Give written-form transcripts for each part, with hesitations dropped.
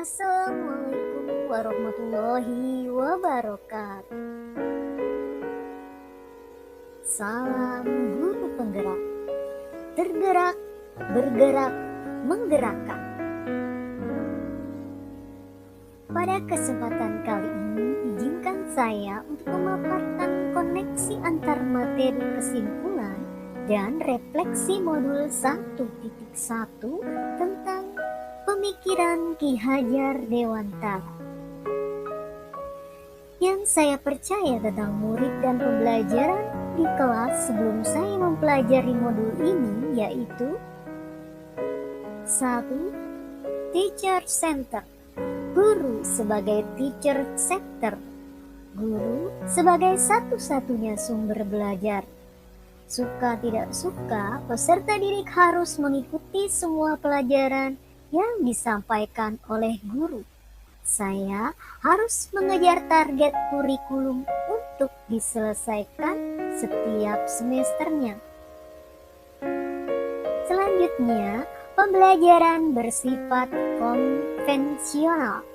Assalamualaikum warahmatullahi wabarakatuh. Salam guru penggerak, tergerak, bergerak, menggerakkan. Pada kesempatan kali ini, izinkan saya untuk memaparkan koneksi antar materi kesimpulan dan refleksi modul 1.1 tentang pemikiran Ki Hajar Dewantara. Yang saya percaya tentang murid dan pembelajaran di kelas sebelum saya mempelajari modul ini yaitu 1. Teacher Center. Guru sebagai teacher center. Guru sebagai satu-satunya sumber belajar. Suka tidak suka, peserta didik harus mengikuti semua pelajaran yang disampaikan oleh guru. Saya harus mengejar target kurikulum untuk diselesaikan setiap semesternya. Selanjutnya, pembelajaran bersifat konvensional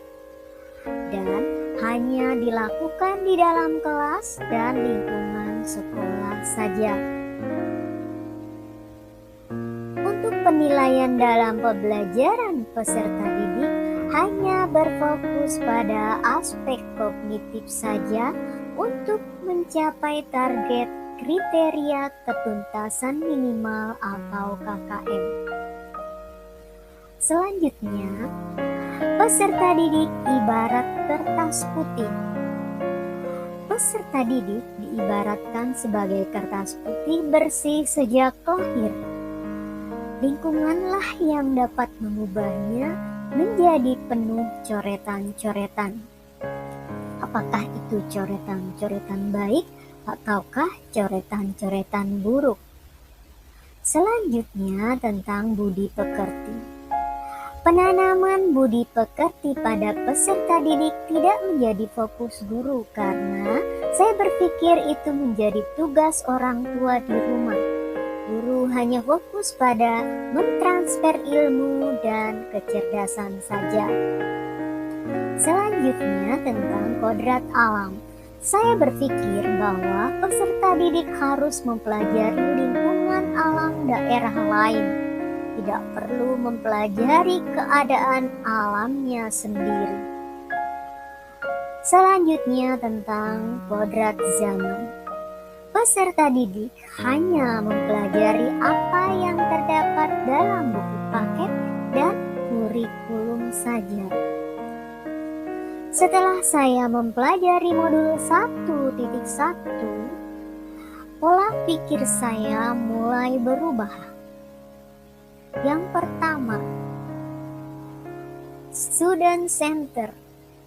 dan hanya dilakukan di dalam kelas dan lingkungan sekolah saja. Untuk penilaian dalam pembelajaran peserta didik hanya berfokus pada aspek kognitif saja untuk mencapai target kriteria ketuntasan minimal atau KKM. Selanjutnya, peserta didik ibarat kertas putih. Peserta didik diibaratkan sebagai kertas putih bersih sejak lahir. Lingkunganlah yang dapat mengubahnya menjadi penuh coretan-coretan. Apakah itu coretan-coretan baik ataukah coretan-coretan buruk? Selanjutnya tentang budi pekerti. Penanaman budi pekerti pada peserta didik tidak menjadi fokus guru karena saya berpikir itu menjadi tugas orang tua di rumah. Guru hanya fokus pada mentransfer ilmu dan kecerdasan saja. Selanjutnya tentang kodrat alam. Saya berpikir bahwa peserta didik harus mempelajari lingkungan alam daerah lain. Tidak perlu mempelajari keadaan alamnya sendiri. Selanjutnya tentang kodrat zaman. Peserta didik hanya mempelajari apa yang terdapat dalam buku paket dan kurikulum saja. Setelah saya mempelajari modul 1.1, pola pikir saya mulai berubah. Yang pertama, student center.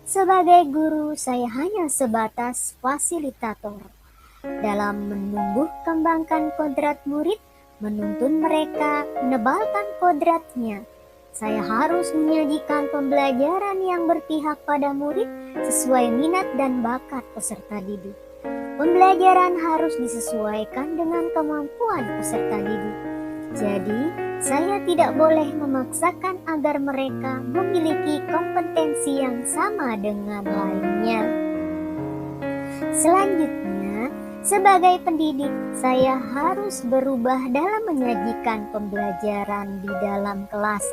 Sebagai guru, saya hanya sebatas fasilitator. Dalam menumbuh kembangkan kodrat murid, menuntun mereka menebalkan kodratnya. Saya harus menyajikan pembelajaran yang berpihak pada murid sesuai minat dan bakat peserta didik. Pembelajaran harus disesuaikan dengan kemampuan peserta didik. Jadi, saya tidak boleh memaksakan agar mereka memiliki kompetensi yang sama dengan lainnya. Selanjutnya, sebagai pendidik, saya harus berubah dalam menyajikan pembelajaran di dalam kelas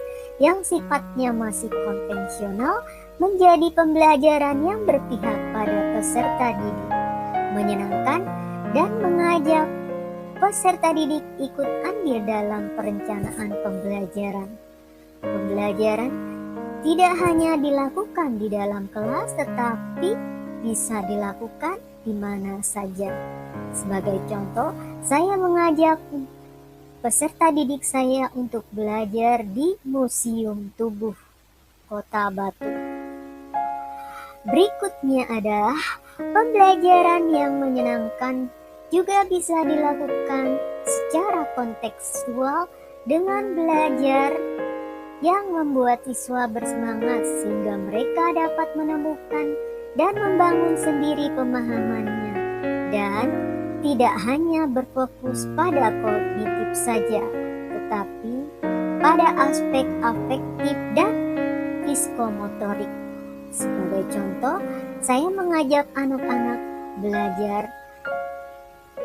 yang sifatnya masih konvensional menjadi pembelajaran yang berpihak pada peserta didik, menyenangkan dan mengajak peserta didik ikut andil dalam perencanaan pembelajaran. Pembelajaran tidak hanya dilakukan di dalam kelas tetapi bisa dilakukan di mana saja. Sebagai contoh, saya mengajak peserta didik saya untuk belajar di Museum Tubuh Kota Batu. Berikutnya adalah pembelajaran yang menyenangkan juga bisa dilakukan secara kontekstual dengan belajar yang membuat siswa bersemangat sehingga mereka dapat menemukan dan membangun sendiri pemahamannya dan tidak hanya berfokus pada kognitif saja, tetapi pada aspek afektif dan psikomotorik. Sebagai contoh, saya mengajak anak-anak belajar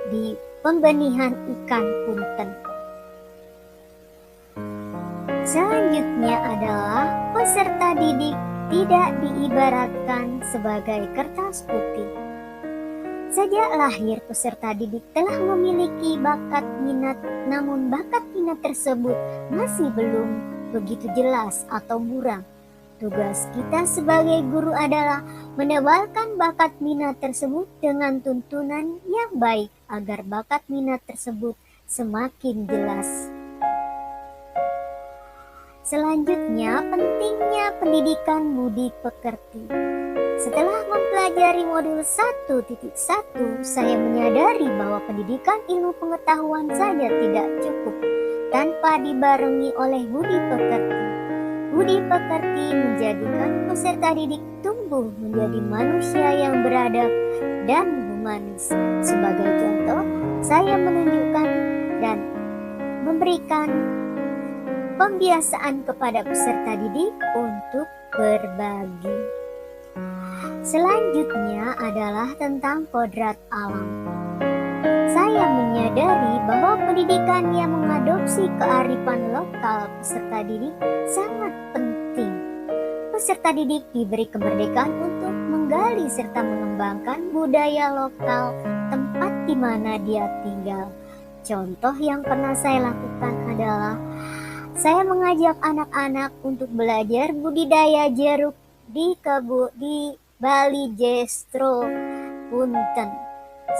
di pembenihan ikan punten. Selanjutnya adalah peserta didik tidak diibaratkan sebagai kertas putih. Sejak lahir, peserta didik telah memiliki bakat minat, namun bakat minat tersebut masih belum begitu jelas atau buram. Tugas kita sebagai guru adalah menebalkan bakat minat tersebut dengan tuntunan yang baik agar bakat minat tersebut semakin jelas. Selanjutnya, pentingnya pendidikan budi pekerti. Setelah mempelajari modul 1.1, saya menyadari bahwa pendidikan ilmu pengetahuan saja tidak cukup tanpa dibarengi oleh budi pekerti. Budi pekerti menjadikan peserta didik tumbuh menjadi manusia yang beradab dan humanis. Sebagai contoh, saya menunjukkan dan memberikan pembiasaan kepada peserta didik untuk berbagi. Selanjutnya adalah tentang kodrat alam. Saya menyadari bahwa pendidikan yang mengadopsi kearifan lokal peserta didik sangat penting. Peserta didik diberi kemerdekaan untuk menggali serta mengembangkan budaya lokal tempat di mana dia tinggal. Contoh yang pernah saya lakukan adalah saya mengajak anak-anak untuk belajar budidaya jeruk di Bali Jestro Punten.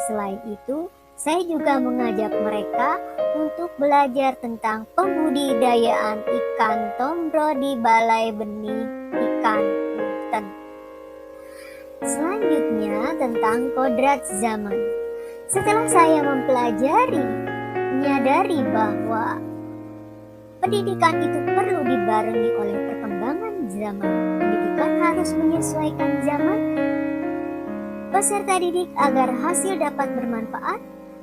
Selain itu, saya juga mengajak mereka untuk belajar tentang pembudidayaan ikan tombro di Balai Benih Ikan Punten. Selanjutnya tentang kodrat zaman. Setelah saya menyadari bahwa pendidikan itu perlu dibarengi oleh perkembangan zaman. Pendidikan harus menyesuaikan zaman peserta didik agar hasil dapat bermanfaat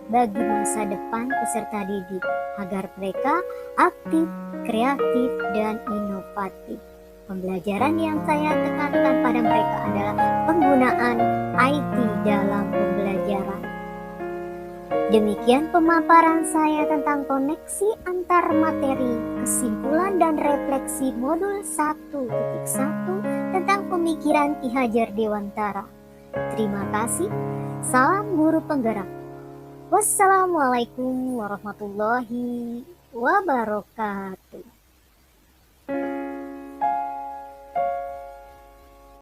bagi masa depan peserta didik, agar mereka aktif, kreatif, dan inovatif. Pembelajaran yang saya tekankan pada mereka adalah penggunaan IT dalam pembelajaran. Demikian pemaparan saya tentang koneksi antar materi, kesimpulan dan refleksi modul 1.1 tentang pemikiran Ki Hajar Dewantara. Terima kasih. Salam guru penggerak. Wassalamualaikum warahmatullahi wabarakatuh.